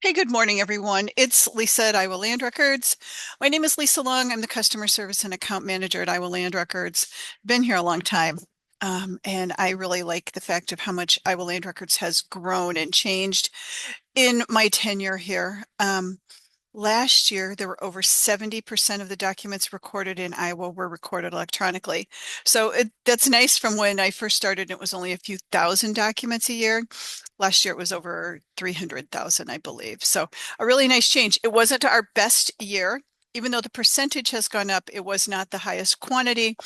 Hey, good morning, everyone. It's Lisa at Iowa Land Records. My name is Lisa Long. I'm the Customer Service and Account Manager at Iowa Land Records. Been here a long time. And I really like the fact of how much Iowa Land Records has grown and changed in my tenure here. Last year, there were over 70% of the documents recorded in Iowa were recorded electronically. So that's nice from when I first started. It was only a few thousand documents a year. Last year, it was over 300,000, I believe. So a really nice change. It wasn't our best year. Even though the percentage has gone up, it was not the highest quantity,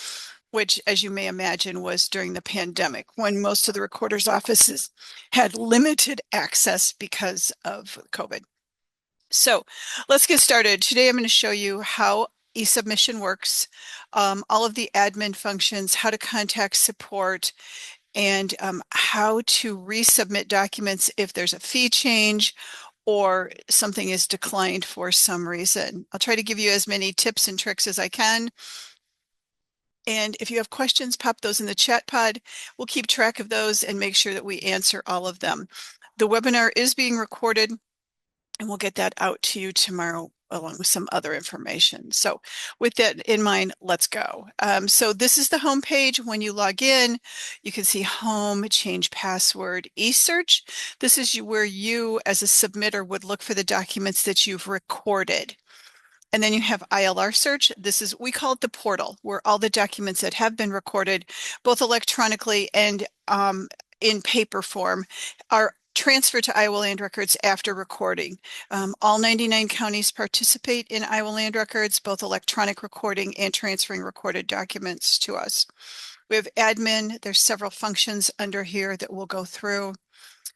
which, as you may imagine, was during the pandemic when most of the recorder's offices had limited access because of COVID. So let's get started. Today I'm going to show you how e-submission works, all of the admin functions, how to contact support, and how to resubmit documents if there's a fee change or something is declined for some reason. I'll try to give you as many tips and tricks as I can. And if you have questions, pop those in the chat pod. We'll keep track of those and make sure that we answer all of them. The webinar is being recorded, and we'll get that out to you tomorrow along with some other information. So with that in mind, let's go. So this is the home page. When you log in, you can see home, change password, eSearch. This is where you as a submitter would look for the documents that you've recorded. And then you have ILR search. This is, we call it the portal, where all the documents that have been recorded, both electronically and in paper form, are transferred to Iowa Land Records after recording. All 99 counties participate in Iowa Land Records, both electronic recording and transferring recorded documents to us. We have admin. There's several functions under here that we'll go through.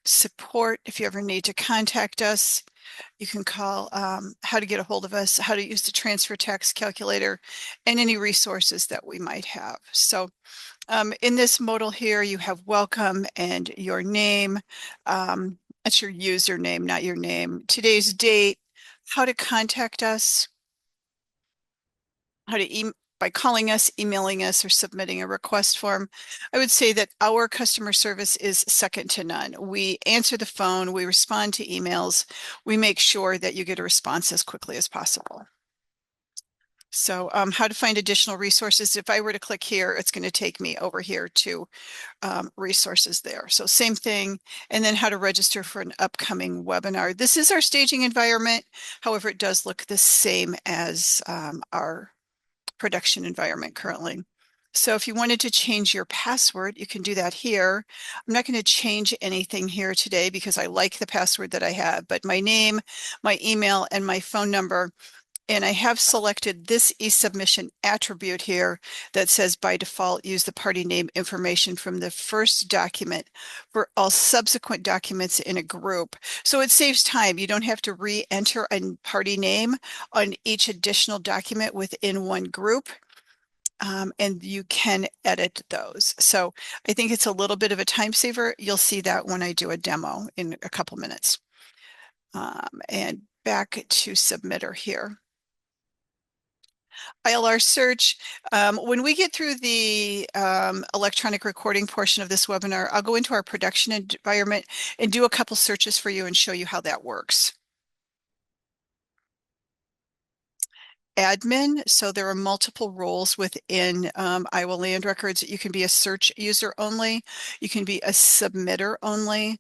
Support, if you ever need to contact us. You can call how to get a hold of us, how to use the transfer tax calculator, and any resources that we might have. So in this modal here, you have welcome and your name. That's your username, not your name. Today's date, how to contact us, how to by calling us, emailing us, or submitting a request form. I would say that our customer service is second to none. We answer the phone, we respond to emails, we make sure that you get a response as quickly as possible. So how to find additional resources. If I were to click here, it's going to take me over here to resources there. So same thing. And then how to register for an upcoming webinar. This is our staging environment. However, it does look the same as our production environment currently. So if you wanted to change your password, you can do that here. I'm not going to change anything here today because I like the password that I have, but my name, my email, and my phone number. And I have selected this e-submission attribute here that says by default, use the party name information from the first document for all subsequent documents in a group. So it saves time. You don't have to re-enter a party name on each additional document within one group. And you can edit those. So I think it's a little bit of a time saver. You'll see that when I do a demo in a couple minutes. And back to submitter here. ILR search. When we get through the electronic recording portion of this webinar, I'll go into our production environment and do a couple searches for you and show you how that works. Admin, so there are multiple roles within Iowa Land Records. You can be a search user only, you can be a submitter only,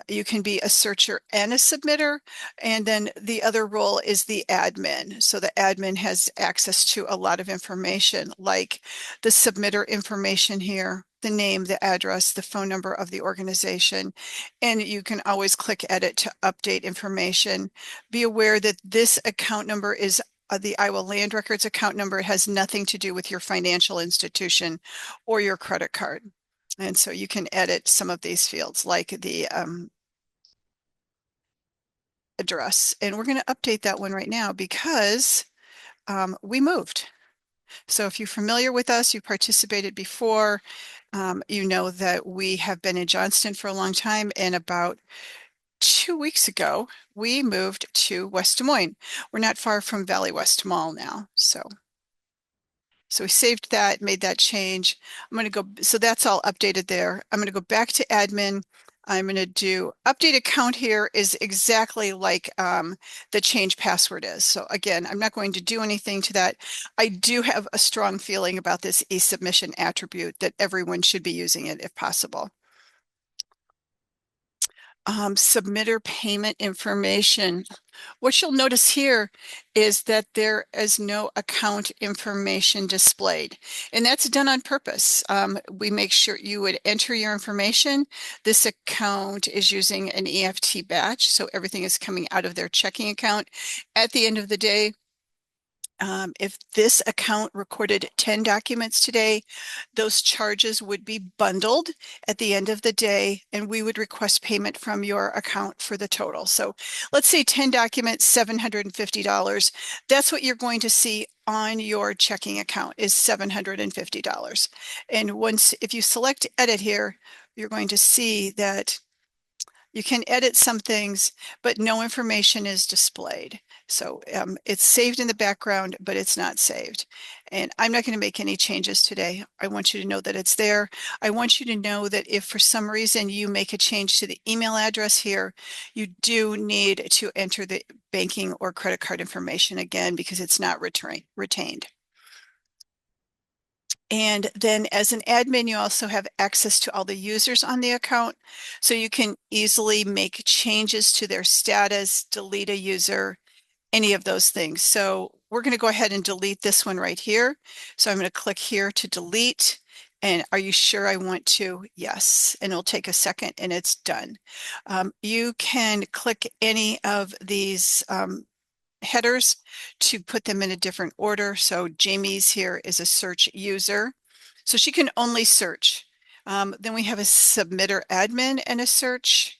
you can be a searcher and a submitter, and then the other role is the admin. So the admin has access to a lot of information, like the submitter information here, the name, the address, the phone number of the organization, and you can always click edit to update information. Be aware that this account number is the Iowa Land Records account number. Has nothing to do with your financial institution or your credit card. And so you can edit some of these fields like the address. And we're going to update that one right now because we moved. So if you're familiar with us, you participated before, you know that we have been in Johnston for a long time, and about 2 weeks ago, we moved to West Des Moines. We're not far from Valley West Mall now. So we saved that, made that change. I'm going to go, so that's all updated there. I'm going to go back to admin. I'm going to do update account here is exactly like the change password is. So again, I'm not going to do anything to that. I do have a strong feeling about this e-submission attribute that everyone should be using it if possible. Submitter payment information. What you'll notice here is that there is no account information displayed, and that's done on purpose. We make sure you would enter your information. This account is using an EFT batch, so everything is coming out of their checking account. At the end of the day, if this account recorded 10 documents today, those charges would be bundled at the end of the day, and we would request payment from your account for the total. So let's say 10 documents, $750. That's what you're going to see on your checking account is $750. And once, if you select edit here, you're going to see that you can edit some things, but no information is displayed. So it's saved in the background, but it's not saved. And I'm not going to make any changes today. I want you to know that it's there. I want you to know that if for some reason you make a change to the email address here, you do need to enter the banking or credit card information again because it's not retained. And then as an admin, you also have access to all the users on the account. So you can easily make changes to their status, delete a user, any of those things. So we're going to go ahead and delete this one right here. So I'm going to click here to delete. And are you sure I want to? Yes. And it'll take a second and it's done. You can click any of these headers to put them in a different order. So Jamie's here is a search user. So she can only search. Then we have a submitter admin and a search,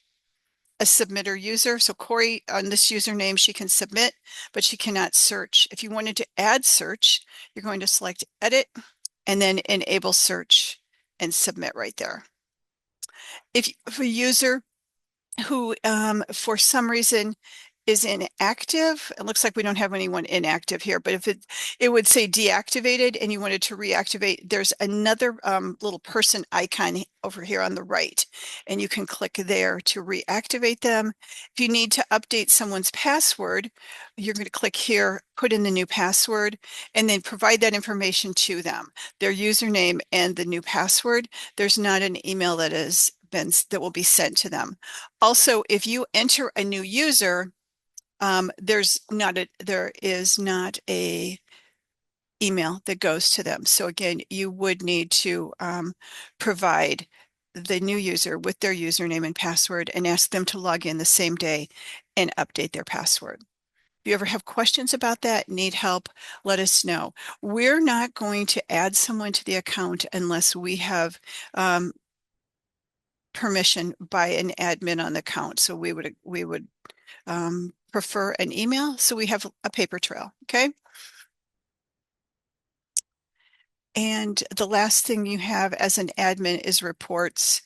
a submitter user. So Corey on this username, she can submit, but she cannot search. If you wanted to add search, you're going to select edit and then enable search and submit right there. If a user who for some reason is inactive. It looks like we don't have anyone inactive here, but if it would say deactivated and you wanted to reactivate, there's another little person icon over here on the right, and you can click there to reactivate them. If you need to update someone's password, you're going to click here, put in the new password, and then provide that information to them, their username and the new password. There's not an email that will be sent to them. Also, if you enter a new user, there is not a email that goes to them. So again, you would need to provide the new user with their username and password and ask them to log in the same day and update their password. If you ever have questions about that, need help, let us know. We're not going to add someone to the account unless we have permission by an admin on the account. So we would prefer an email, so we have a paper trail, okay? And the last thing you have as an admin is reports.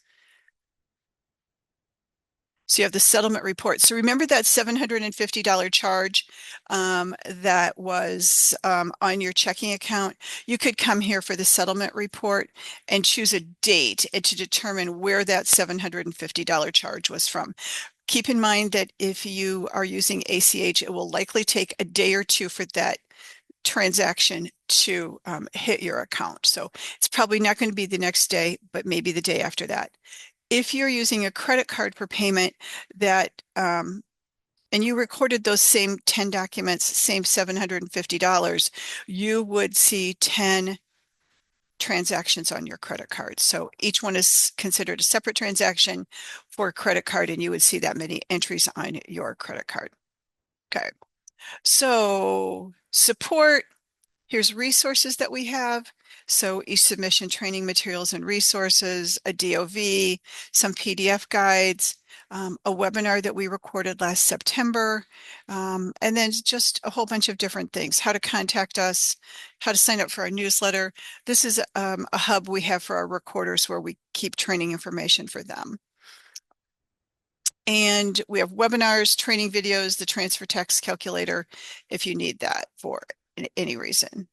So you have the settlement report. So remember that $750 charge that was on your checking account? You could come here for the settlement report and choose a date and to determine where that $750 charge was from. Keep in mind that if you are using ACH, it will likely take a day or two for that transaction to hit your account. So it's probably not going to be the next day, but maybe the day after that. If you're using a credit card for payment that and you recorded those same 10 documents, same $750, you would see 10 transactions on your credit card. So each one is considered a separate transaction for a credit card, and you would see that many entries on your credit card. Okay. So support, here's resources that we have. So e-submission training materials and resources, a DOV, some PDF guides, a webinar that we recorded last September, and then just a whole bunch of different things, how to contact us, how to sign up for our newsletter. This is a hub we have for our recorders where we keep training information for them. And we have webinars, training videos, the transfer tax calculator, if you need that for any reason.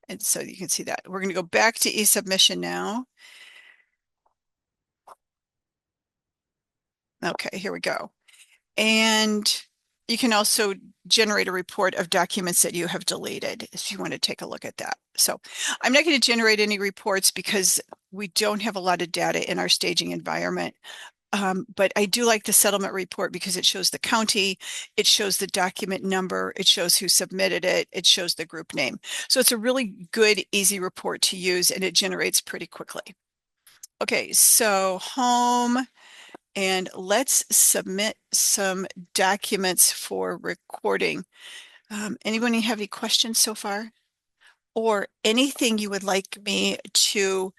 And so you can see that. We're going to go back to e-submission now. Okay, here we go. And you can also generate a report of documents that you have deleted if you want to take a look at that. So I'm not going to generate any reports because we don't have a lot of data in our staging environment. But I do like the settlement report because it shows the county, it shows the document number, it shows who submitted it, it shows the group name. So it's a really good, easy report to use, and it generates pretty quickly. Okay, so home, and let's submit some documents for recording. Anybody have any questions so far? Or anything you would like me to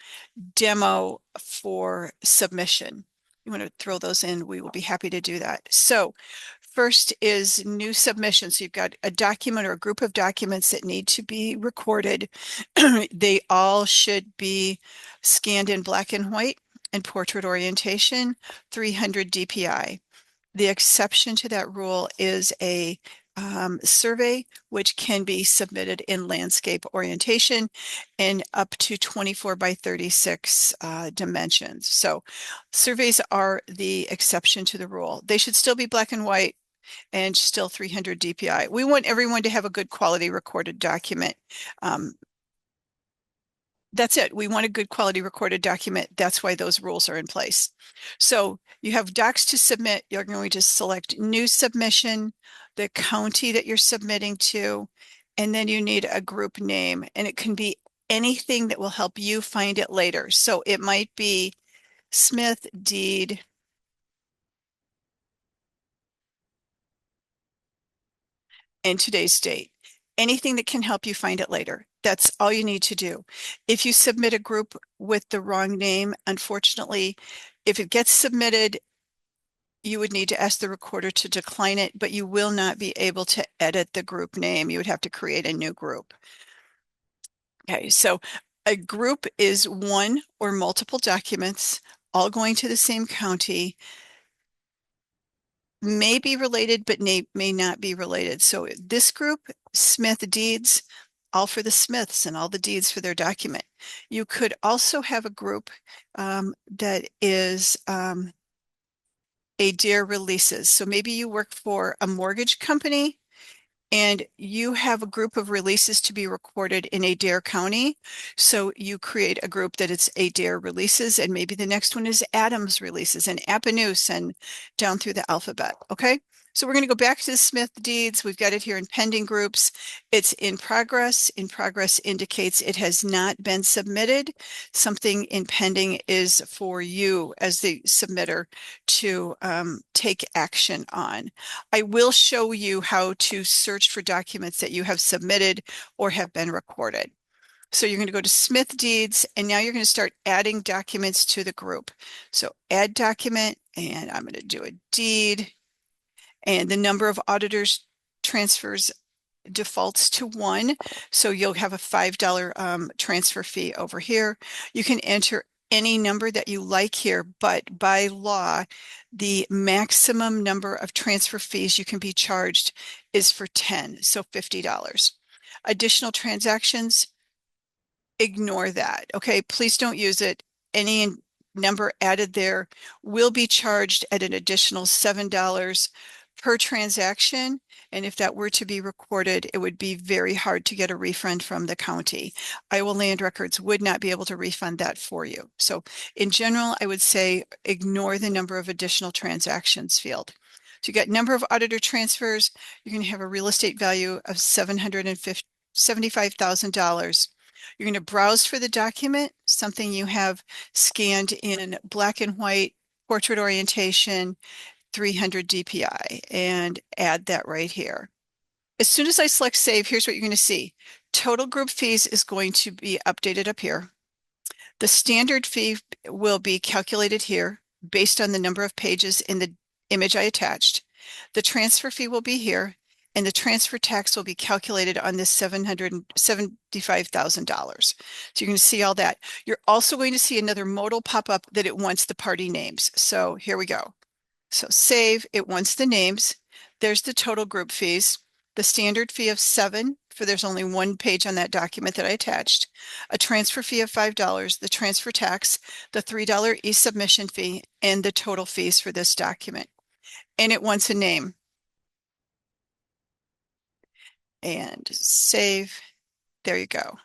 demo for submission? You want to throw those in, we will be happy to do that. So first is new submission. So you've got a document or a group of documents that need to be recorded. They all should be scanned in black and white and portrait orientation, 300 DPI. The exception to that rule is a survey, which can be submitted in landscape orientation in up to 24 by 36 dimensions. So surveys are the exception to the rule. They should still be black and white and still 300 DPI. We want everyone to have a good quality recorded document. That's it. We want a good quality recorded document. That's why those rules are in place. So you have docs to submit. You're going to select new submission, the county that you're submitting to, and then you need a group name. And it can be anything that will help you find it later. So it might be Smith deed and today's date. Anything that can help you find it later. That's all you need to do. If you submit a group with the wrong name, unfortunately, if it gets submitted, you would need to ask the recorder to decline it, but you will not be able to edit the group name. You would have to create a new group. Okay, so a group is one or multiple documents all going to the same county, may be related, but may not be related. So this group, Smith deeds, all for the Smiths and all the deeds for their document. You could also have a group that is Adair releases. So maybe you work for a mortgage company and you have a group of releases to be recorded in Adair County. So you create a group that it's Adair releases, and maybe the next one is Adams releases and Appanoose and down through the alphabet. Okay. So we're going to go back to the Smith deeds. We've got it here in pending groups. It's in progress. In progress indicates it has not been submitted. Something in pending is for you as the submitter to take action on. I will show you how to search for documents that you have submitted or have been recorded. So you're going to go to Smith deeds, and now you're going to start adding documents to the group. So add document, and I'm going to do a deed. And the number of auditors transfers defaults to 1. So you'll have a $5 transfer fee over here. You can enter any number that you like here, but by law, the maximum number of transfer fees you can be charged is for 10, so $50. Additional transactions, ignore that. Okay, please don't use it. Any number added there will be charged at an additional $7 per transaction. And if that were to be recorded, it would be very hard to get a refund from the county. Iowa Land Records would not be able to refund that for you. So in general, I would say ignore the number of additional transactions field. So you got number of auditor transfers, you're going to have a real estate value of $75,000. You're going to browse for the document, something you have scanned in black and white, portrait orientation, 300 DPI, and add that right here. As soon as I select save, here's what you're going to see. Total group fees is going to be updated up here. The standard fee will be calculated here based on the number of pages in the image I attached. The transfer fee will be here, and the transfer tax will be calculated on this $775,000. So you're going to see all that. You're also going to see another modal pop up that it wants the party names. So here we go. So save, it wants the names. There's the total group fees. The standard fee of $7 for there's only one page on that document that I attached, a transfer fee of $5, the transfer tax, the $3 e-submission fee, and the total fees for this document. And it wants a name. And save. There you go.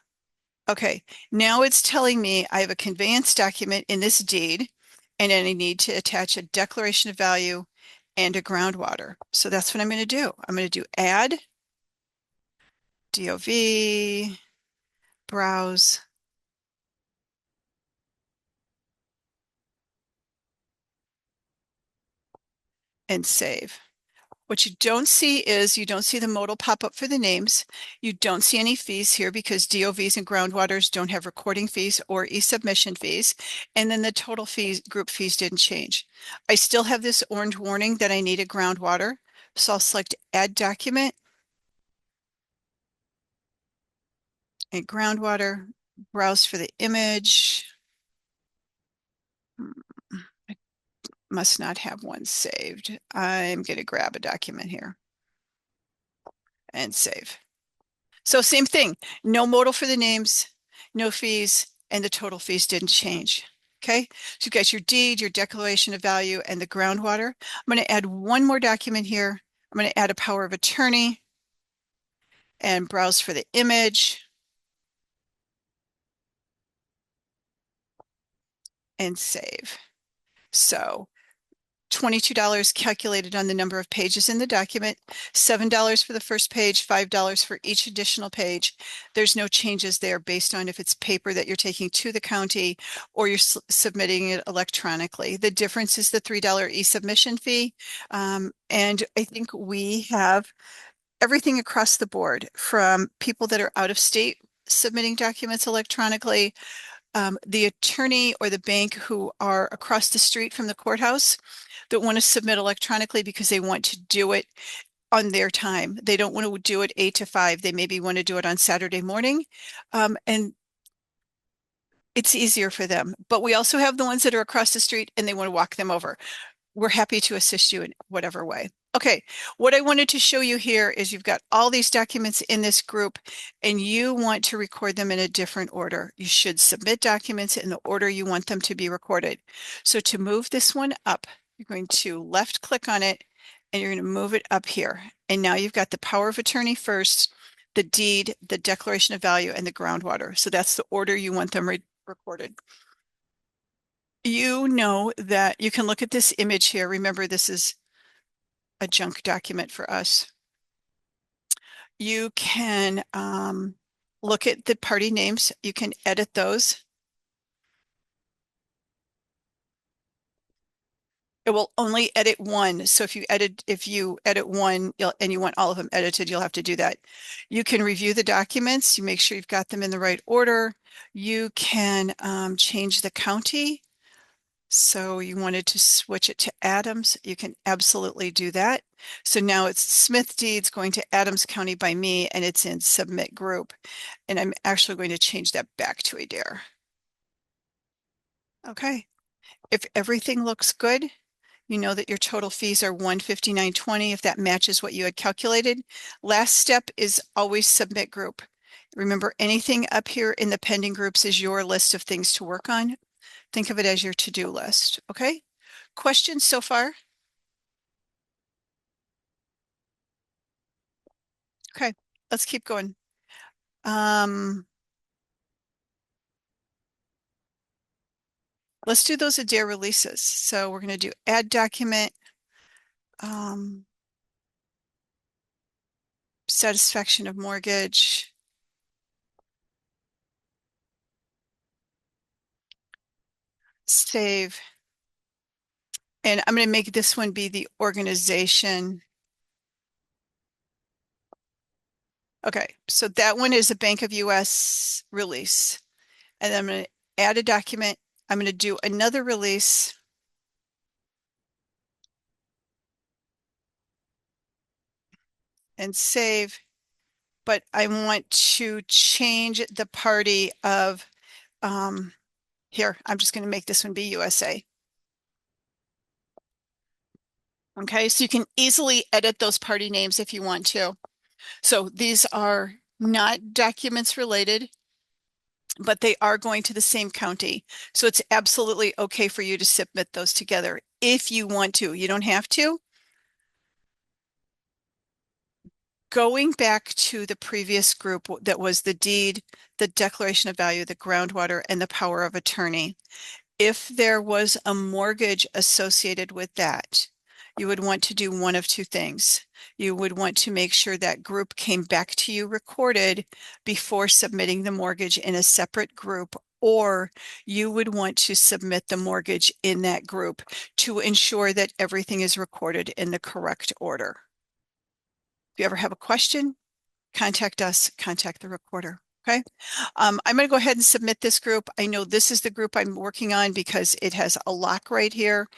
Okay, now it's telling me I have a conveyance document in this deed, and then I need to attach a declaration of value and a groundwater. So that's what I'm going to do. I'm going to do add, DOV, browse, and save. What you don't see is you don't see the modal pop up for the names. You don't see any fees here because DOVs and groundwaters don't have recording fees or e-submission fees. And then the total fees, group fees didn't change. I still have this orange warning that I need a groundwater. So I'll select add document and groundwater, browse for the image. I must not have one saved. I'm going to grab a document here and save. So same thing, no modal for the names, no fees, and the total fees didn't change. Okay, so you got your deed, your declaration of value, and the groundwater. I'm going to add one more document here. I'm going to add a power of attorney and browse for the image and save. So $22 calculated on the number of pages in the document, $7 for the first page, $5 for each additional page. There's no changes there based on if it's paper that you're taking to the county or you're submitting it electronically. The difference is the $3 e-submission fee. And I think we have everything across the board from people that are out of state submitting documents electronically, the attorney or the bank who are across the street from the courthouse that want to submit electronically because they want to do it on their time. They don't want to do it 8 to 5. They maybe want to do it on Saturday morning. And it's easier for them. But we also have the ones that are across the street and they want to walk them over. We're happy to assist you in whatever way. Okay, what I wanted to show you here is you've got all these documents in this group and you want to record them in a different order. You should submit documents in the order you want them to be recorded. So to move this one up, you're going to left click on it and you're going to move it up here. And now you've got the power of attorney first, the deed, the declaration of value, and the groundwater. So that's the order you want them recorded. You know that you can look at this image here. Remember, this is a junk document for us. You can look at the party names. You can edit those. It will only edit one. So if you edit one and you want all of them edited, you'll have to do that. You can review the documents. You make sure you've got them in the right order. You can change the county. So you wanted to switch it to Adams, you can absolutely do that. So now it's Smith Deeds going to Adams County by me and it's in submit group. And I'm actually going to change that back to Adair. Okay, if everything looks good, you know that your total fees are $159.20 if that matches what you had calculated. Last step is always submit group. Remember, anything up here in the pending groups is your list of things to work on. Think of it as your to-do list, okay? Questions so far? Okay, let's keep going. Let's do those Adair releases. So we're going to do add document, satisfaction of mortgage, save, and I'm going to make this one be the organization. Okay, so that one is a Bank of US release. And then I'm going to add a document. I'm going to do another release. And save, but I want to change the party of, here, I'm just going to make this one be USA. Okay, so you can easily edit those party names if you want to. So these are not documents related, but they are going to the same county. So it's absolutely okay for you to submit those together if you want to. You don't have to. Going back to the previous group that was the deed, the declaration of value, the groundwater, and the power of attorney. If there was a mortgage associated with that, you would want to do one of two things. You would want to make sure that group came back to you recorded before submitting the mortgage in a separate group, or you would want to submit the mortgage in that group to ensure that everything is recorded in the correct order. If you ever have a question, contact us, contact the recorder. Okay. I'm going to go ahead and submit this group. I know this is the group I'm working on because it has a lock right here.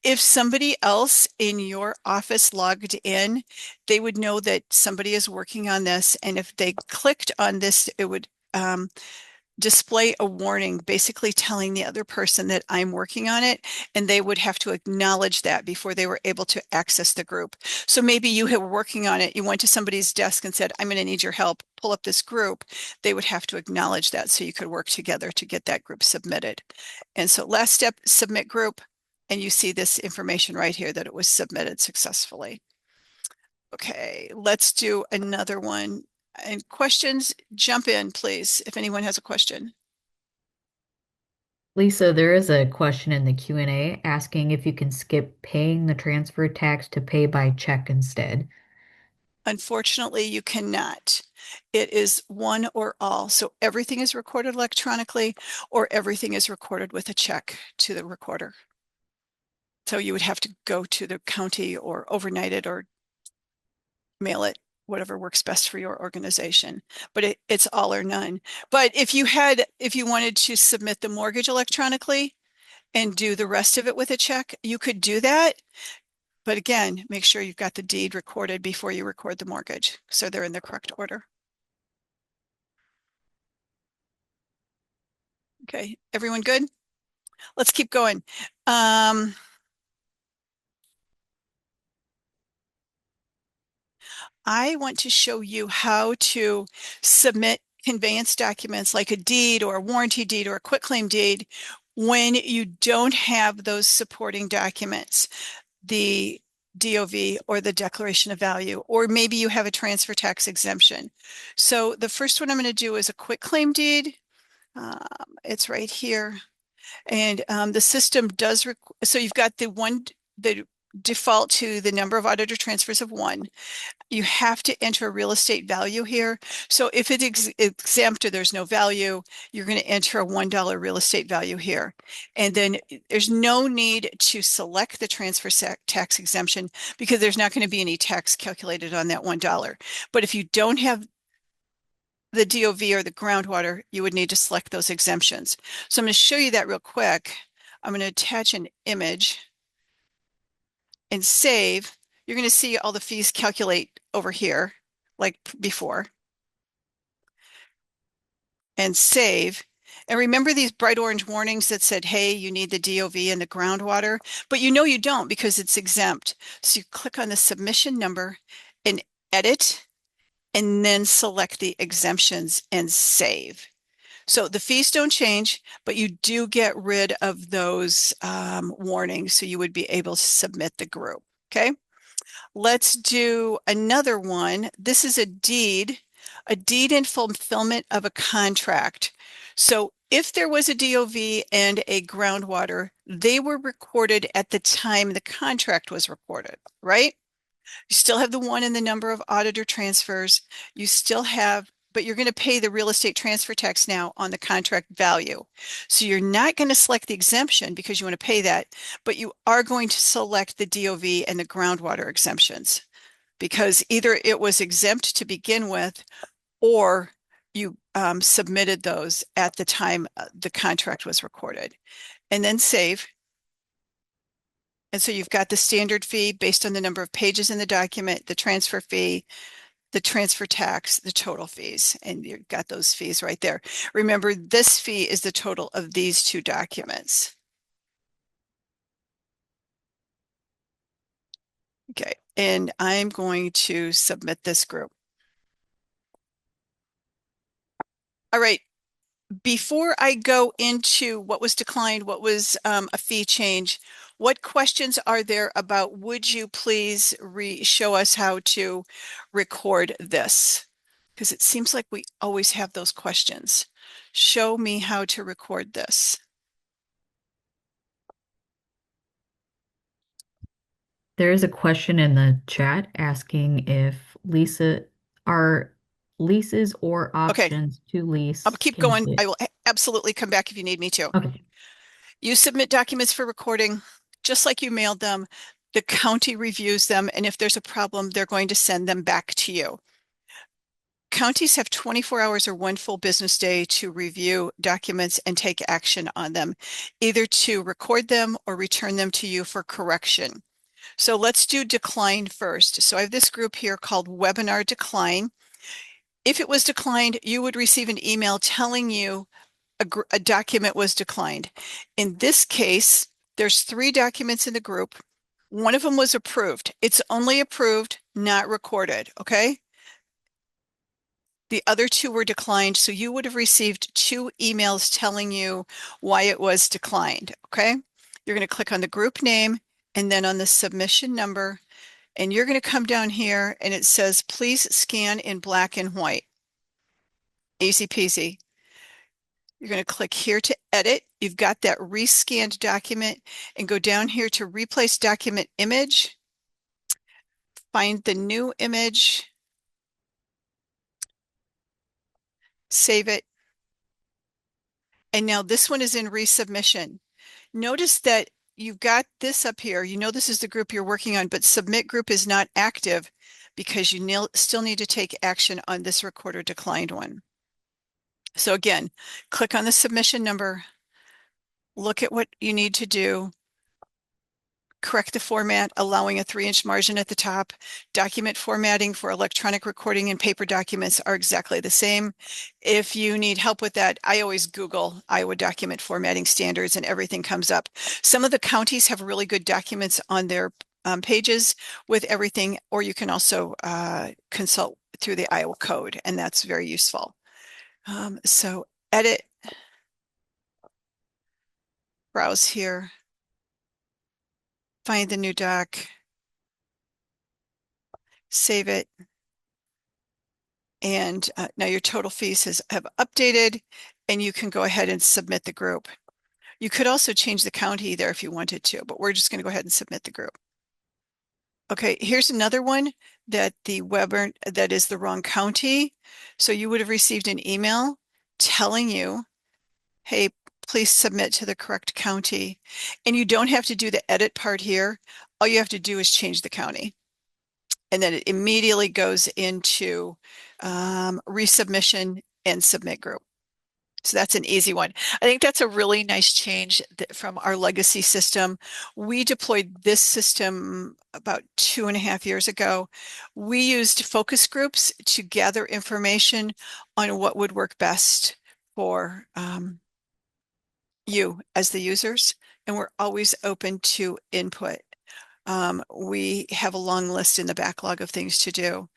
If somebody else in your office logged in, they would know that somebody is working on this. And if they clicked on this, it would display a warning basically telling the other person that I'm working on it, and they would have to acknowledge that before they were able to access the group. So maybe you were working on it, you went to somebody's desk and said, I'm going to need your help, pull up this group. They would have to acknowledge that so you could work together to get that group submitted. And so last step, submit group, and you see this information right here that it was submitted successfully. Okay, let's do another one. And questions, jump in, please, if anyone has a question. Lisa, there is a question in the Q&A asking if you can skip paying the transfer tax to pay by check instead. Unfortunately, you cannot. It is one or all. So everything is recorded electronically, or everything is recorded with a check to the recorder. So you would have to go to the county or overnight it or mail it, whatever works best for your organization. But it's all or none. But if you wanted to submit the mortgage electronically and do the rest of it with a check, you could do that. But again, make sure you've got the deed recorded before you record the mortgage, so they're in the correct order. Okay, everyone good? Let's keep going. I want to show you how to submit conveyance documents like a deed or a warranty deed or a quitclaim deed when you don't have those supporting documents, the DOV or the declaration of value, or maybe you have a transfer tax exemption. So the first one I'm going to do is a quitclaim deed. It's right here. And the system does, so you've got the default to the number of auditor transfers of one. You have to enter a real estate value here. So if it's exempt or there's no value, you're going to enter a $1 real estate value here. And then there's no need to select the transfer tax exemption because there's not going to be any tax calculated on that $1. But if you don't have the DOV or the groundwater, you would need to select those exemptions. So I'm going to show you that real quick. I'm going to attach an image and save. You're going to see all the fees calculate over here like before, and save. And remember these bright orange warnings that said, hey, you need the DOV and the groundwater, but you know you don't because it's exempt. So you click on the submission number and edit, and then select the exemptions and save. So the fees don't change, but you do get rid of those warnings. So you would be able to submit the group. Okay. Let's do another one. This is a deed in fulfillment of a contract. So if there was a DOV and a groundwater, they were recorded at the time the contract was recorded, right? You still have the one in the number of auditor transfers. You still have, but you're going to pay the real estate transfer tax now on the contract value. So you're not going to select the exemption because you want to pay that, but you are going to select the DOV and the groundwater exemptions because either it was exempt to begin with or you submitted those at the time the contract was recorded, and then save. And so you've got the standard fee based on the number of pages in the document, the transfer fee, the transfer tax, the total fees, and you've got those fees right there. Remember, this fee is the total of these two documents. Okay, and I'm going to submit this group. All right. Before I go into what was declined, what was a fee change, what questions are there about would you please show us how to record this? Because it seems like we always have those questions. Show me how to record this. There is a question in the chat asking if Lisa are leases or Okay, options to I'll lease keep can going. I hit. will absolutely come back if you need me to. Okay. You submit documents for recording, just like you mailed them. The county reviews them, and if there's a problem, they're going to send them back to you. Counties have 24 hours or one full business day to review documents and take action on them, either to record them or return them to you for correction. So let's do decline first. So I have this group here called Webinar Decline. If it was declined, you would receive an email telling you a document was declined. In this case, there's 3 documents in the group. One of them was approved. It's only approved, not recorded, okay? The other 2 were declined, so you would have received 2 emails telling you why it was declined, okay? You're going to click on the group name and then on the submission number, and you're going to come down here and it says, please scan in black and white. Easy peasy. You're going to click here to edit. You've got that rescanned document and go down here to replace document image. Find the new image, save it. And now this one is in resubmission. Notice that you've got this up here. You know this is the group you're working on, but submit group is not active because you still need to take action on this recorder declined one. So again, click on the submission number, look at what you need to do, correct the format, allowing a 3-inch margin at the top. Document formatting for electronic recording and paper documents are exactly the same. If you need help with that, I always Google Iowa document formatting standards and everything comes up. Some of the counties have really good documents on their pages with everything, or you can also consult through the Iowa code, and that's very useful. So edit, browse here, find the new doc, save it. And now your total fees have updated and you can go ahead and submit the group. You could also change the county there if you wanted to, but we're just going to go ahead and submit the group. Okay, here's another one that that is the wrong county. So you would have received an email telling you, hey, please submit to the correct county. And you don't have to do the edit part here. All you have to do is change the county. And then it immediately goes into resubmission and submit group. So that's an easy one. I think that's a really nice change from our legacy system. We deployed this system about 2.5 years ago. We used focus groups to gather information on what would work best for you as the users, and we're always open to input. We have a long list in the backlog of things to do.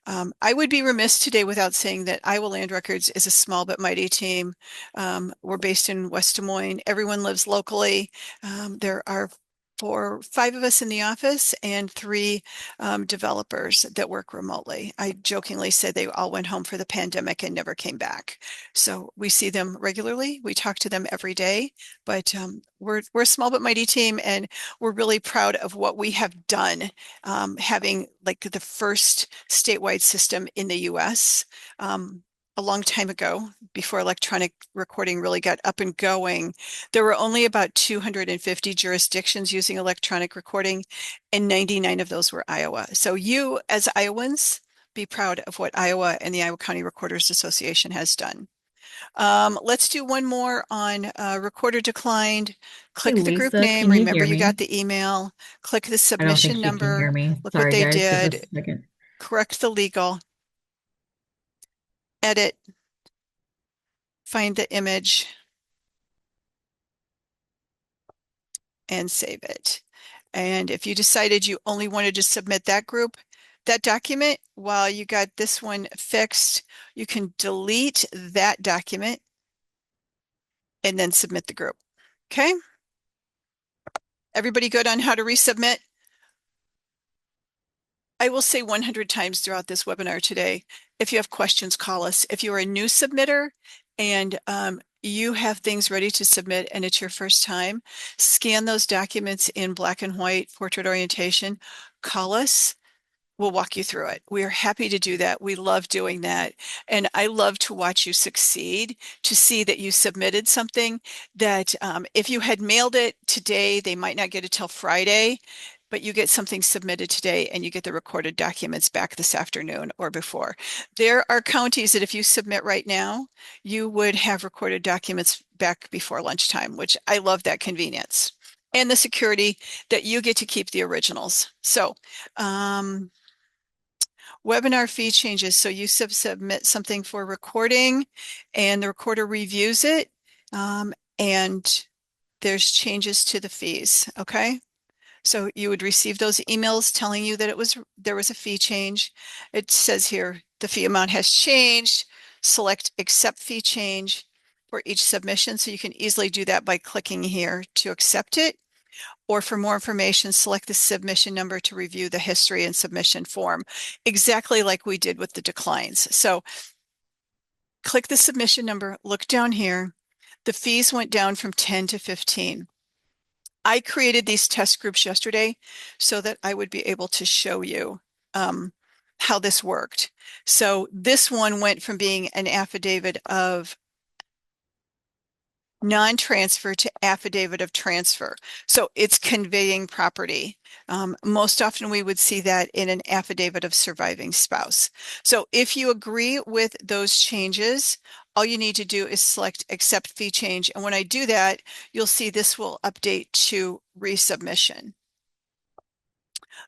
I would be remiss today without saying that Iowa Land Records is a small but mighty team. We're based in West Des Moines. Everyone lives locally. There are 5 of us in the office and 3 developers that work remotely. I jokingly say they all went home for the pandemic and never came back. So we see them regularly. We talk to them every day, but we're a small but mighty team, and we're really proud of what we have done, having like the first statewide system in the US. A long time ago, before electronic recording really got up and going, there were only about 250 jurisdictions using electronic recording, and 99 of those were Iowa. So you, as Iowans, be proud of what Iowa and the Iowa County Recorders Association has done. Let's do one more on recorder declined. Hey, Click the group Lisa, name. can you Remember hear you got me? the email. Click the I don't think submission she can hear number. me. Look what Sorry, they guys. Give us did. a second. Correct the legal. Edit. Find the image. And save it. And if you decided you only wanted to submit that group, that document, while you got this one fixed, you can delete that document and then submit the group. Okay? Everybody good on how to resubmit? I will say 100 times throughout this webinar today, if you have questions, call us. If you're a new submitter and you have things ready to submit and it's your first time, scan those documents in black and white portrait orientation, call us. We'll walk you through it. We are happy to do that. We love doing that. And I love to watch you succeed, to see that you submitted something that if you had mailed it today, they might not get it till Friday, but you get something submitted today and you get the recorded documents back this afternoon or before. There are counties that if you submit right now, you would have recorded documents back before lunchtime, which I love that convenience. And the security that you get to keep the originals. So, webinar fee changes. So you submit something for recording and the recorder reviews it. And there's changes to the fees. Okay. So you would receive those emails telling you that there was a fee change. It says here the fee amount has changed. Select accept fee change for each submission. So you can easily do that by clicking here to accept it. Or for more information, select the submission number to review the history and submission form, exactly like we did with the declines. So click the submission number, look down here. The fees went down from 10 to 15. I created these test groups yesterday so that I would be able to show you how this worked. So this one went from being an affidavit of non-transfer to affidavit of transfer. So it's conveying property. Most often we would see that in an affidavit of surviving spouse. So if you agree with those changes, all you need to do is select accept fee change. And when I do that, you'll see this will update to resubmission.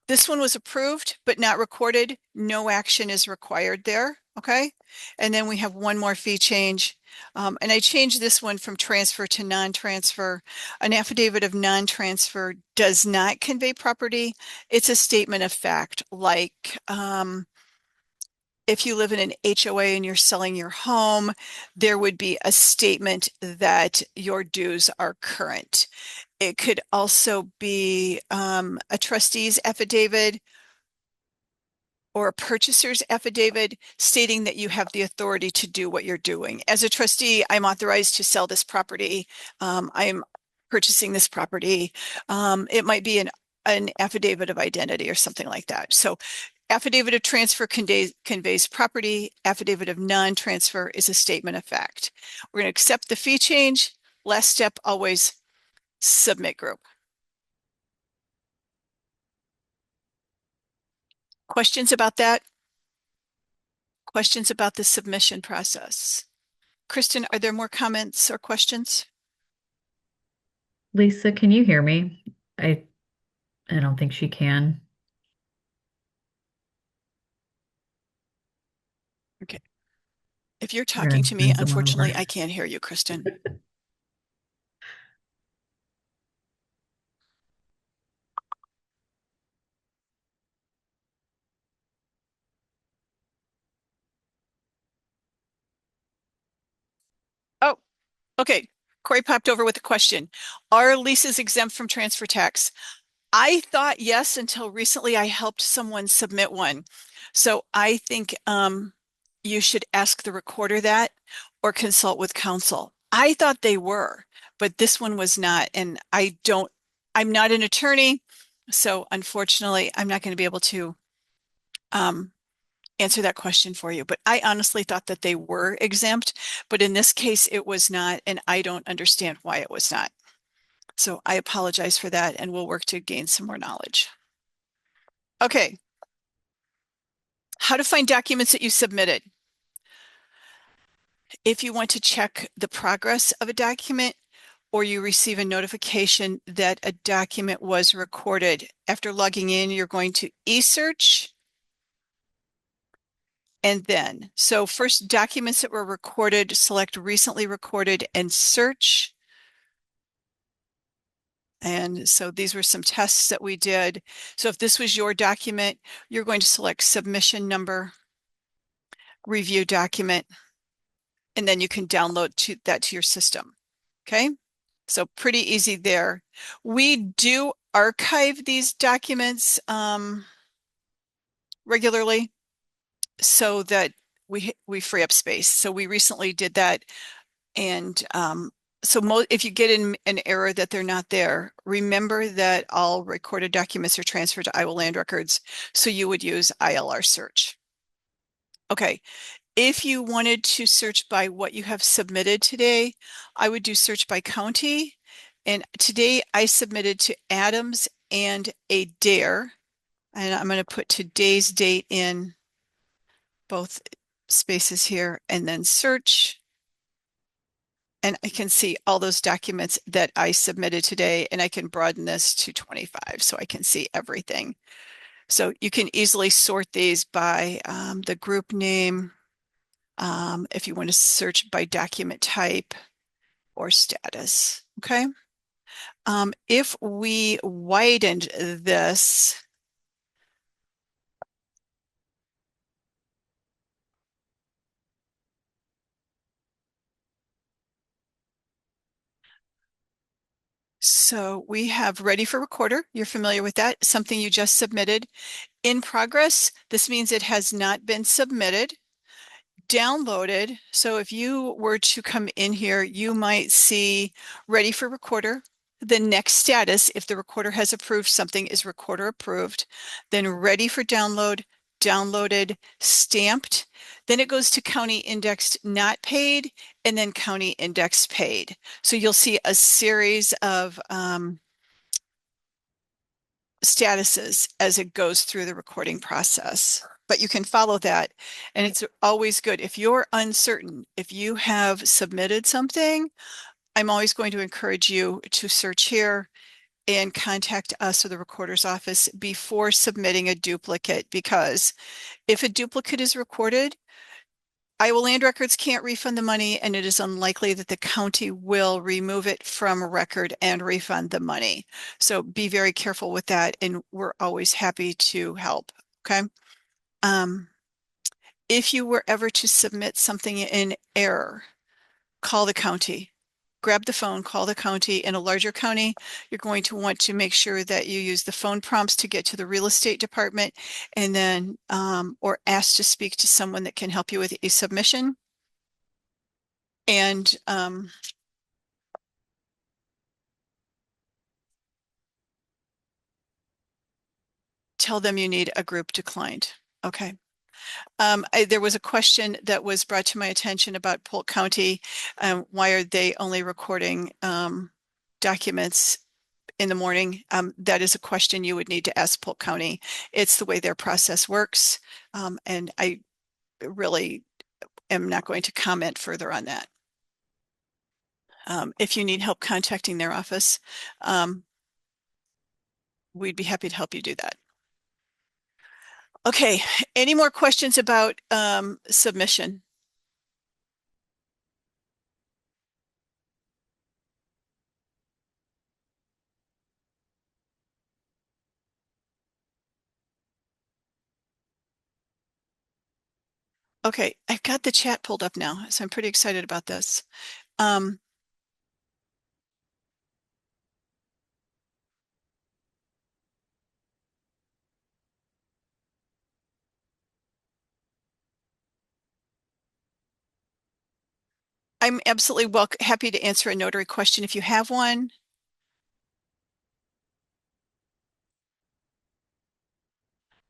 This one was approved, but not recorded. No action is required there. Okay. And then we have one more fee change. And I changed this one from transfer to non-transfer. An affidavit of non-transfer does not convey property. It's a statement of fact, like if you live in an HOA and you're selling your home, there would be a statement that your dues are current. It could also be a trustee's affidavit or a purchaser's affidavit stating that you have the authority to do what you're doing. As a trustee, I'm authorized to sell this property. I'm purchasing this property. It might be an affidavit of identity or something like that. So affidavit of transfer conveys property. Affidavit of non-transfer is a statement of fact. We're going to accept the fee change. Last step, always submit group. Questions about that? Questions about the submission process? Kristen, are there more comments or questions? Lisa, can you hear me? I don't think she can. Okay. If you're We're gonna talking to me, send someone unfortunately, over. I can't hear you, Kristen. Oh, okay. Corey popped over with a question. Are leases exempt from transfer tax? I thought yes until recently I helped someone submit one. So I think you should ask the recorder that or consult with counsel. I thought they were, but this one was not. And I'm not an attorney. So unfortunately, I'm not going to be able to um, answer that question for you. But I honestly thought that they were exempt, but in this case, it was not. And I don't understand why it was not. So I apologize for that, and we'll work to gain some more knowledge. Okay. How to find documents that you submitted. If you want to check the progress of a document or you receive a notification that a document was recorded, after logging in, you're going to eSearch and then. So first, documents that were recorded, select recently recorded and search. And so these were some tests that we did. So if this was your document, you're going to select submission number, review document, and then you can download that to your system. Okay. So pretty easy there. We do archive these documents regularly so that we free up space. So we recently did that. And so if you get in an error that they're not there, remember that all recorded documents are transferred to Iowa Land Records. So you would use ILR search. Okay. If you wanted to search by what you have submitted today, I would do search by county. And today I submitted to Adams and Adair. And I'm going to put today's date in both spaces here and then search. And I can see all those documents that I submitted today, and I can broaden this to 25 so I can see everything. So you can easily sort these by the group name, if you want to search by document type or status, okay? If we widened this, so we have ready for recorder. You're familiar with that, something you just submitted. In progress, this means it has not been submitted. Downloaded. So if you were to come in here, you might see ready for recorder. The next status, if the recorder has approved something, is recorder approved. Then ready for download, downloaded, stamped. Then it goes to county indexed not paid, and then county indexed paid. So you'll see a series of statuses as it goes through the recording process. But you can follow that. And it's always good. If you're uncertain, if you have submitted something, I'm always going to encourage you to search here and contact us or the recorder's office before submitting a duplicate, because if a duplicate is recorded, Iowa Land Records can't refund the money, and it is unlikely that the county will remove it from a record and refund the money. So be very careful with that, and we're always happy to help, okay? If you were ever to submit something in error, call the county. Grab the phone, call the county. In a larger county, you're going to want to make sure that you use the phone prompts to get to the real estate department, and then or ask to speak to someone that can help you with a submission. And tell them you need a group declined. Okay. There was a question that was brought to my attention about Polk County. Why are they only recording documents in the morning? That is a question you would need to ask Polk County. It's the way their process works. And I really am not going to comment further on that. If you need help contacting their office, we'd be happy to help you do that. Okay, any more questions about submission? Okay, I've got the chat pulled up now, so I'm pretty excited about this. I'm absolutely happy to answer a notary question if you have one.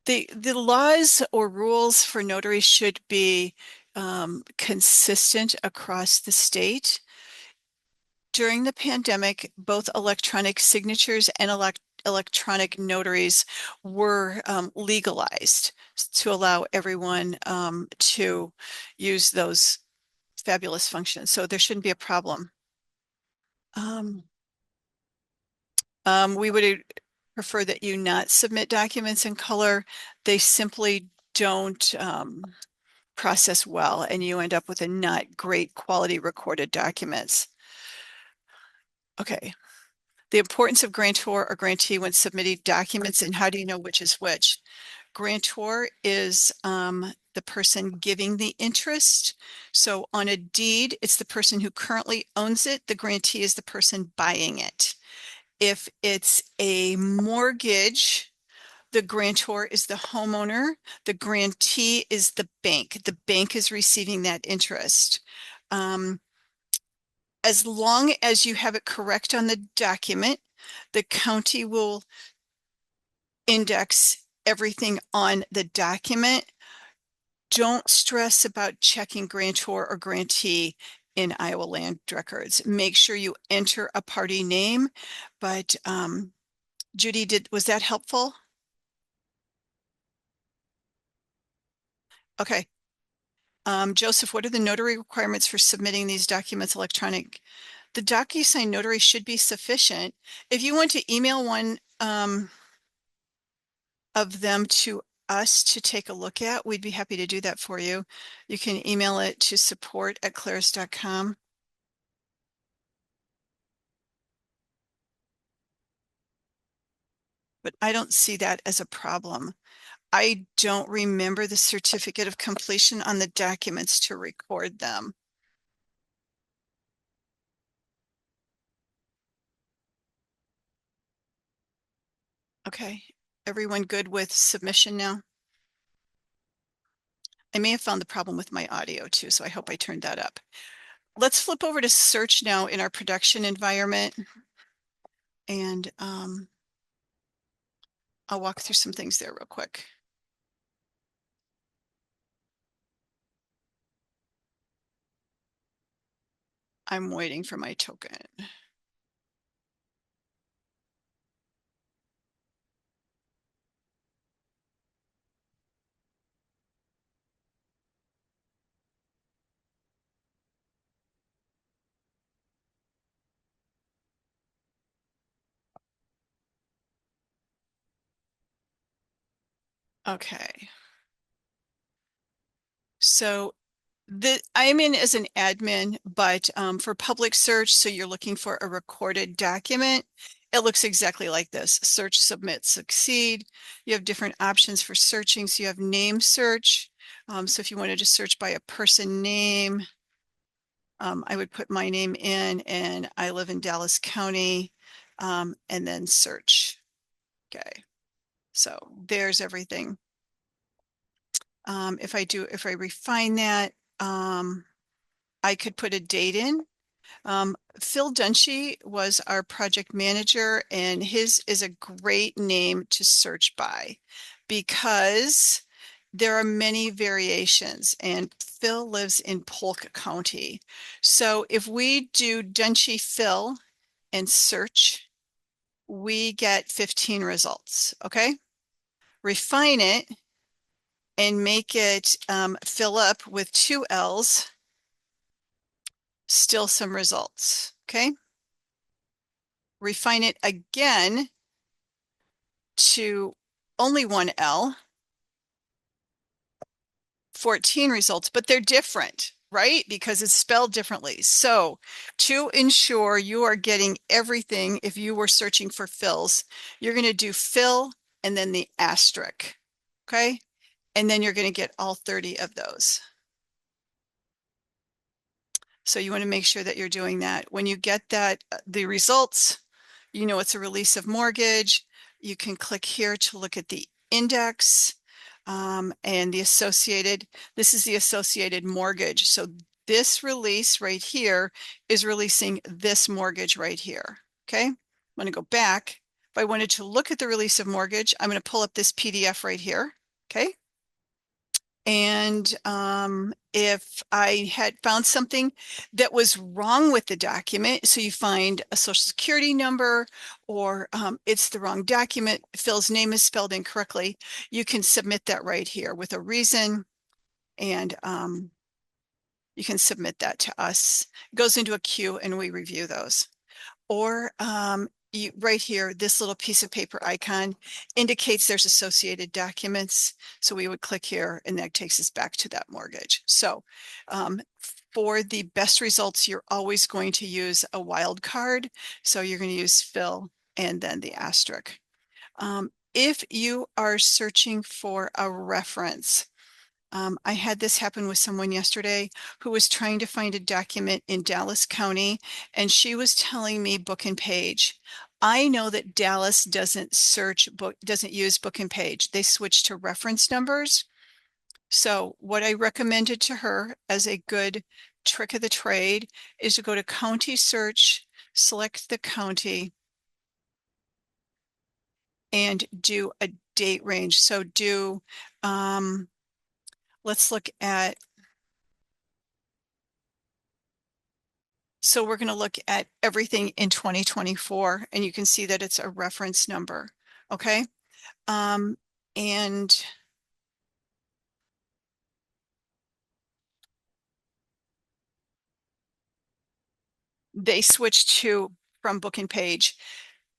The laws or rules for notaries should be consistent across the state. During the pandemic, both electronic signatures and electronic notaries were legalized to allow everyone to use those fabulous functions. So there shouldn't be a problem. We would prefer that you not submit documents in color. They simply don't process well, and you end up with a not great quality recorded documents. Okay. The importance of grantor or grantee when submitting documents, and how do you know which is which? Grantor is the person giving the interest. So on a deed, it's the person who currently owns it. The grantee is the person buying it. If it's a mortgage, the grantor is the homeowner. The grantee is the bank. The bank is receiving that interest. As long as you have it correct on the document, the county will index everything on the document. Don't stress about checking grantor or grantee in Iowa Land Records. Make sure you enter a party name. But Judy, was that helpful? Okay. Joseph, what are the notary requirements for submitting these documents electronic? The DocuSign notary should be sufficient. If you want to email one of them to us to take a look at, we'd be happy to do that for you. You can email it to support@claris.com. But I don't see that as a problem. I don't remember the certificate of completion on the documents to record them. Okay, everyone good with submission now? I may have found the problem with my audio too, so I hope I turned that up. Let's flip over to search now in our production environment. And I'll walk through some things there real quick. I'm waiting for my token. Okay. So I'm in as an admin, but for public search, so you're looking for a recorded document, it looks exactly like this: search, submit, succeed. You have different options for searching. So you have name search. So if you wanted to search by a person name, I would put my name in, and I live in Dallas County, and then search. Okay, so there's everything. If I refine that, I could put a date in. Phil Dunshee was our project manager, and his is a great name to search by because there are many variations, and Phil lives in Polk County. So if we do Dunshee Phil and search, we get 15 results. Okay. Refine it and make it fill up with 2 L's. Still some results. Okay. Refine it again to only 1 L, 14 results, but they're different, right? Because it's spelled differently. So to ensure you are getting everything, if you were searching for fills, you're going to do fill and then the asterisk. Okay. And then you're going to get all 30 of those. So you want to make sure that you're doing that. When you get that, the results, you know it's a release of mortgage. You can click here to look at the index and the associated. This is the associated mortgage. So this release right here is releasing this mortgage right here. Okay, I'm going to go back. If I wanted to look at the release of mortgage, I'm going to pull up this PDF right here. Okay. And if I had found something that was wrong with the document, so you find a social security number, or it's the wrong document, Phil's name is spelled incorrectly, you can submit that right here with a reason, and you can submit that to us. It goes into a queue and we review those. Or right here, this little piece of paper icon indicates there's associated documents. So we would click here and that takes us back to that mortgage. So for the best results, you're always going to use a wild card. So you're going to use fill and then the asterisk. If you are searching for a reference, I had this happen with someone yesterday who was trying to find a document in Dallas County, and she was telling me book and page. I know that Dallas doesn't use book and page. They switch to reference numbers. So what I recommended to her as a good trick of the trade is to go to county search, select the county, and do a date range. So let's look at, so we're going to look at everything in 2024, and you can see that it's a reference number. Okay. And they switched to from book and page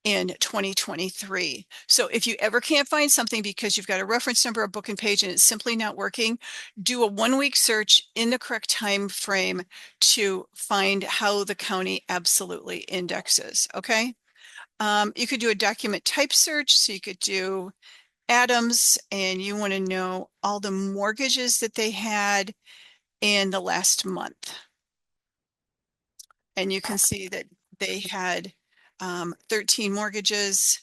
in 2023. So if you ever can't find something because you've got a reference number, a book and page, and it's simply not working, do a 1-week search in the correct time frame to find how the county absolutely indexes. Okay. You could do a document type search. So you could do Adams, and you want to know all the mortgages that they had in the last month. And you can see that they had 13 mortgages,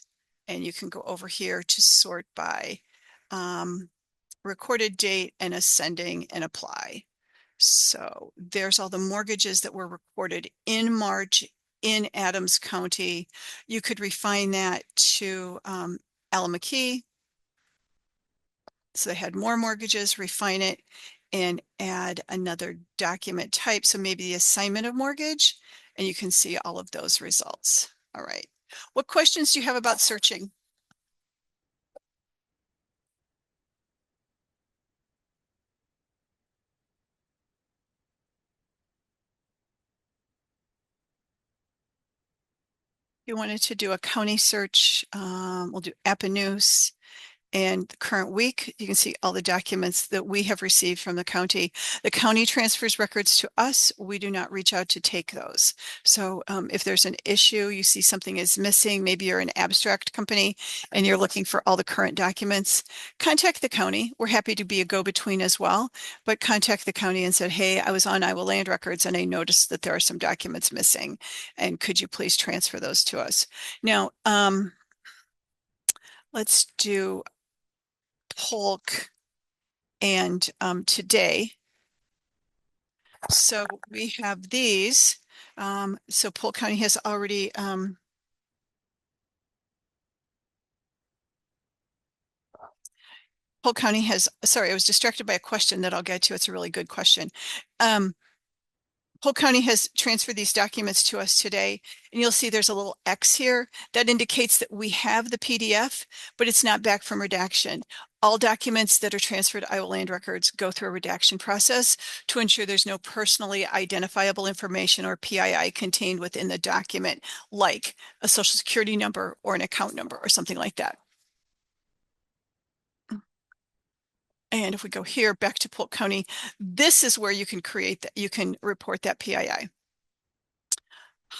and you can go over here to sort by recorded date and ascending and apply. So there's all the mortgages that were recorded in March in Adams County. You could refine that to Allamakee. So they had more mortgages, refine it, and add another document type. So maybe the assignment of mortgage, and you can see all of those results. All right. What questions do you have about searching? If you wanted to do a county search, we'll do Appanoose. And the current week, you can see all the documents that we have received from the county. The county transfers records to us. We do not reach out to take those. So if there's an issue, you see something is missing, maybe you're an abstract company and you're looking for all the current documents, contact the county. We're happy to be a go-between as well, but contact the county and said, hey, I was on Iowa Land Records and I noticed that there are some documents missing. And could you please transfer those to us? Now, let's do Polk and today. So we have these. So Polk County has already Polk County has, sorry, I was distracted by a question that I'll get to. It's a really good question. Polk County has transferred these documents to us today, and you'll see there's a little X here that indicates that we have the PDF, but it's not back from redaction. All documents that are transferred to Iowa Land Records go through a redaction process to ensure there's no personally identifiable information or PII contained within the document, like a social security number or an account number or something like that. And if we go here back to Polk County, this is where you can create that, you can report that PII.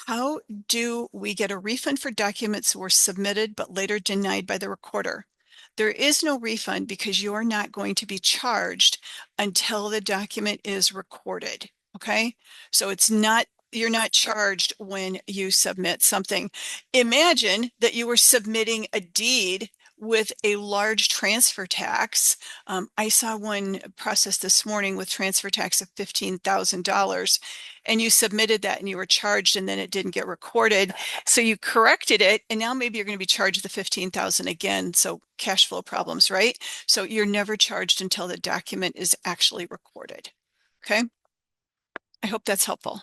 How do we get a refund for documents that were submitted but later denied by the recorder? There is no refund because you're not going to be charged until the document is recorded. Okay, so it's not, you're not charged when you submit something. Imagine that you were submitting a deed with a large transfer tax. I saw one process this morning with transfer tax of $15,000, and you submitted that and you were charged, and then it didn't get recorded. So you corrected it, and now maybe you're going to be charged the 15,000 again. So cash flow problems, right? So you're never charged until the document is actually recorded. Okay. I hope that's helpful.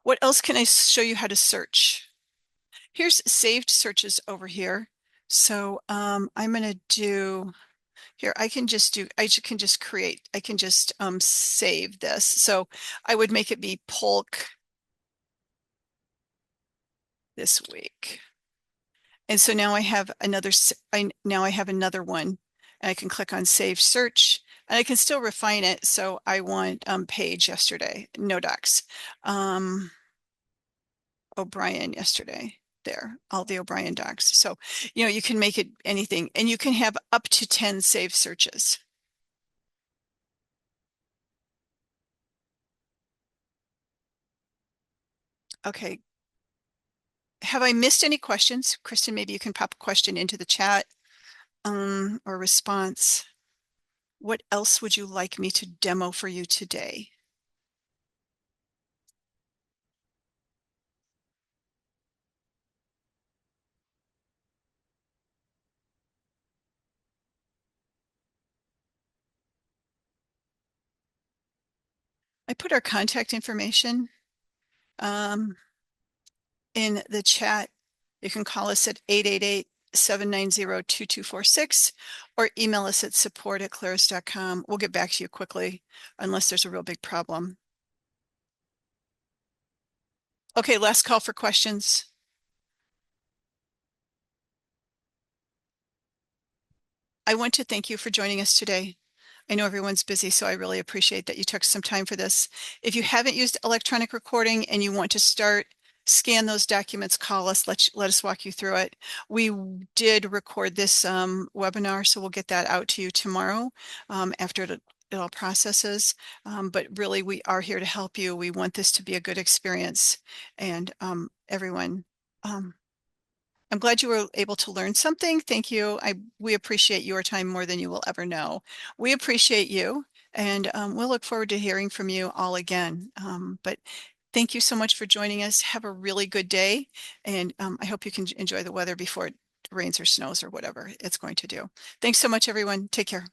What else can I show you how to search? Here's saved searches over here. So I'm going to do here. I can just create, I can just save this. So I would make it be Polk this week. And so now I have another, now I have another one, and I can click on save search. And I can still refine it. So I want Paige yesterday, no docs. O'Brien yesterday. There, all the O'Brien docs. So, you can make it anything, and you can have up to 10 saved searches. Okay. Have I missed any questions? Kristen, maybe you can pop a question into the chat or response. What else would you like me to demo for you today? I put our contact information in the chat. You can call us at 888-790-2246 or email us at support@claris.com. We'll get back to you quickly unless there's a real big problem. Okay, last call for questions. I want to thank you for joining us today. I know everyone's busy, so I really appreciate that you took some time for this. If you haven't used electronic recording and you want to start, scan those documents, call us, let us walk you through it. We did record this webinar, so we'll get that out to you tomorrow after it all processes. But really, we are here to help you. We want this to be a good experience, and everyone, I'm glad you were able to learn something. Thank you. We appreciate your time more than you will ever know. We appreciate you, and we'll look forward to hearing from you all again. But thank you so much for joining us. Have a really good day, and I hope you can enjoy the weather before it rains or snows or whatever it's going to do. Thanks so much, everyone. Take care.